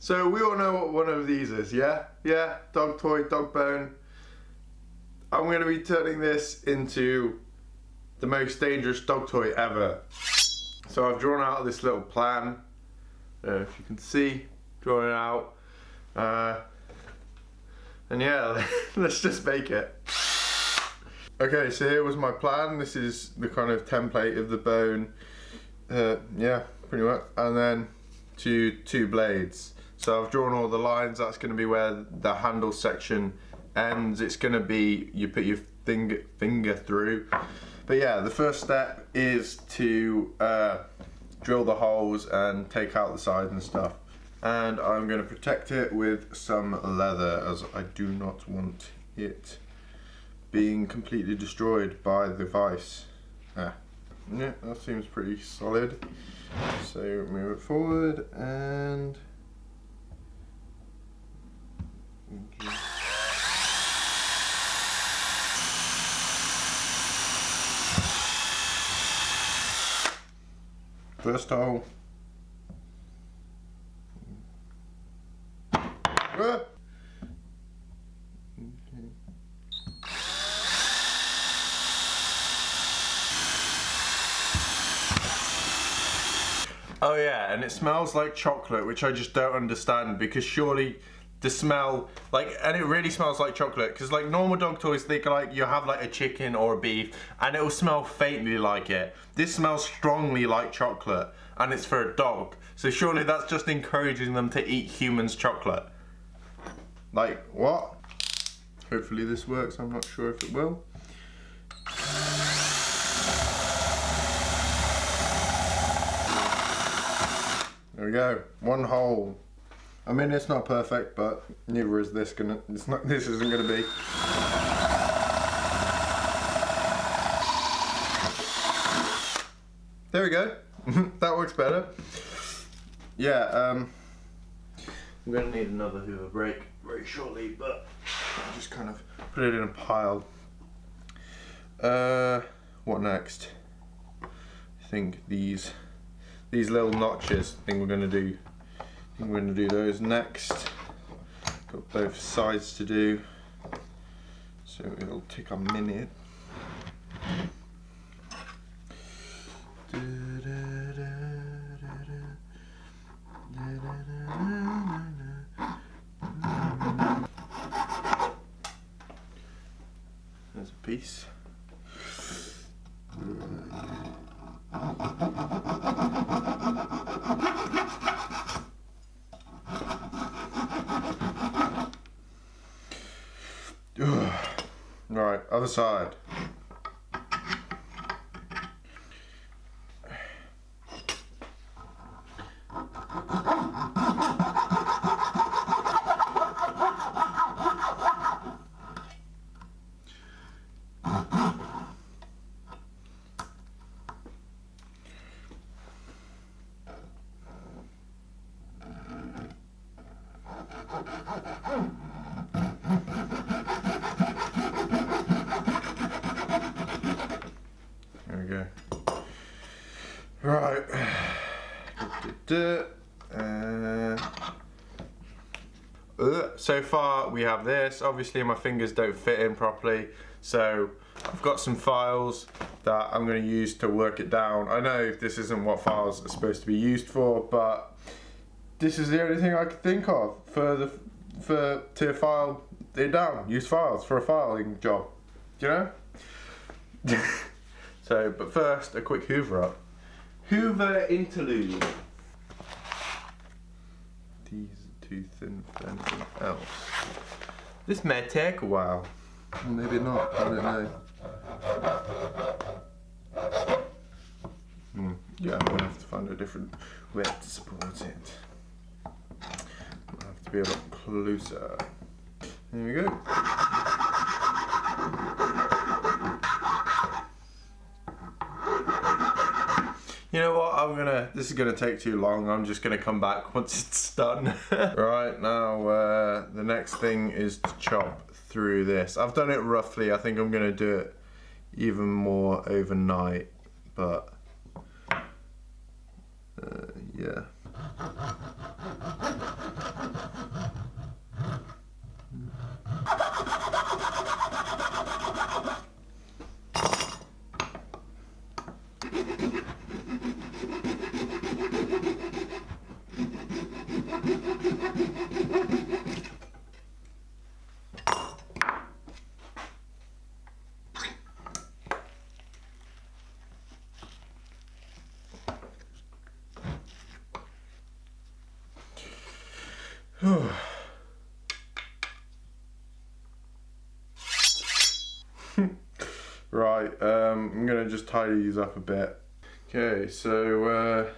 So we all know what one of these is, yeah? Yeah, dog toy, dog bone. I'm going to be turning this into the most dangerous dog toy ever. So I've drawn out this little plan. If you can see, drawn it out. And yeah, let's just make it. Okay, so here was my plan. This is the kind of template of the bone. Yeah, pretty much. And then two blades. So I've drawn all the lines. That's going to be where the handle section ends. It's going to be, you put your finger through. But yeah, the first step is to drill the holes and take out the sides and stuff. And I'm going to protect it with some leather, as I do not want it being completely destroyed by the vise. Yeah, that seems pretty solid. So move it forward and first hole. Oh yeah, and it smells like chocolate, which I just don't understand, because surely the smell, like, and it really smells like chocolate, because like normal dog toys, they like, you have like a chicken or a beef and it will smell faintly like it. This smells strongly like chocolate, and it's for a dog, so surely that's just encouraging them to eat humans' chocolate. Like, what? Hopefully this works, I'm not sure if it will. There we go, one hole. I mean, it's not perfect, but neither is this gonna, this isn't gonna be. There we go, that works better. Yeah, I'm gonna need another Hoover brake very shortly, but I'll just kind of put it in a pile. What next? I think these little notches, I think we're gonna do those next. Got both sides to do, so it'll take a minute. There's a piece. Right, other side. There we go. Right. So far we have this. Obviously my fingers don't fit in properly, so I've got some files that I'm going to use to work it down. I know this isn't what files are supposed to be used for, but this is the only thing I could think of to file it down. Use files for a filing job, you know? So, but first, a quick hoover up. Hoover interlude. These are too thin for anything else. This may take a while. Maybe not, I don't know. Yeah, I'm gonna have to find a different way to support it. I'll have to be a lot closer. There we go. You know what, this is gonna take too long. I'm just gonna come back once it's done. Right, now the next thing is to chop through this. I've done it roughly. I think I'm gonna do it even more overnight, but yeah. Right, I'm gonna just tidy these up a bit. Okay, so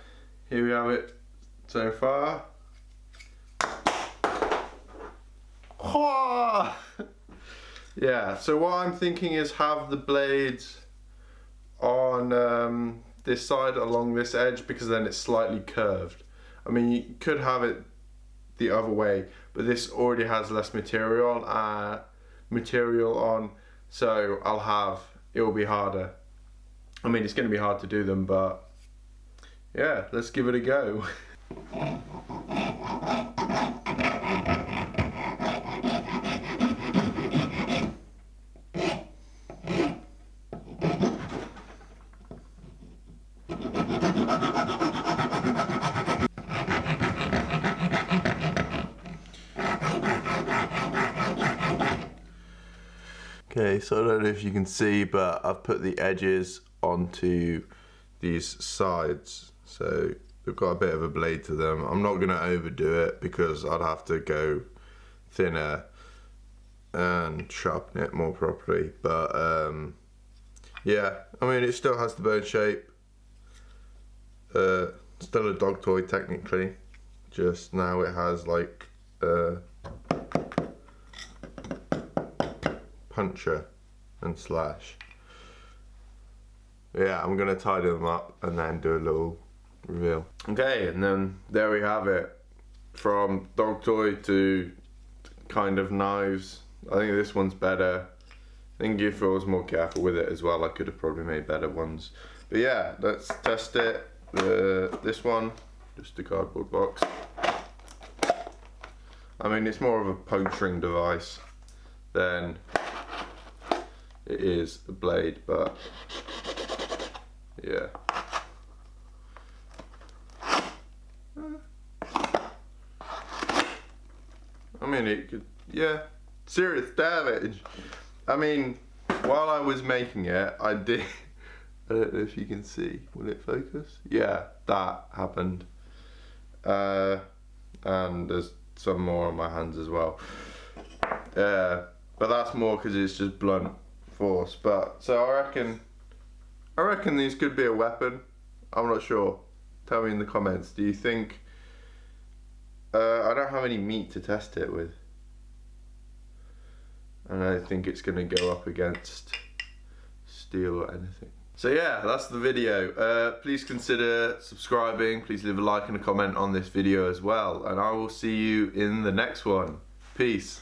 here we have it so far. Yeah, so what I'm thinking is have the blades on this side along this edge, because then it's slightly curved. I mean, you could have it the other way, but this already has less material on, so it will be harder. I mean, it's going to be hard to do them, but yeah, let's give it a go. Okay, so I don't know if you can see, but I've put the edges onto these sides, so they've got a bit of a blade to them. I'm not going to overdo it because I'd have to go thinner and sharpen it more properly, but yeah, I mean, it still has the bone shape. Still a dog toy technically, just now it has like puncture and slash. Yeah, I'm gonna tidy them up and then do a little reveal. Okay, and then there we have it. From dog toy to kind of knives. I think this one's better. I think if I was more careful with it as well, I could have probably made better ones. But yeah, let's test it. This one, just a cardboard box. I mean, it's more of a puncturing device than it is a blade, but yeah. I mean, it could, yeah, serious damage. I mean, while I was making it, I did, I don't know if you can see, will it focus? Yeah, that happened. And there's some more on my hands as well. But that's more because it's just blunt force. But so I reckon these could be a weapon. I'm not sure. Tell me in the comments. Do you think? I don't have any meat to test it with, and I think it's gonna go up against steel or anything. So yeah, that's the video. Please consider subscribing. Please leave a like and a comment on this video as well, and I will see you in the next one. Peace.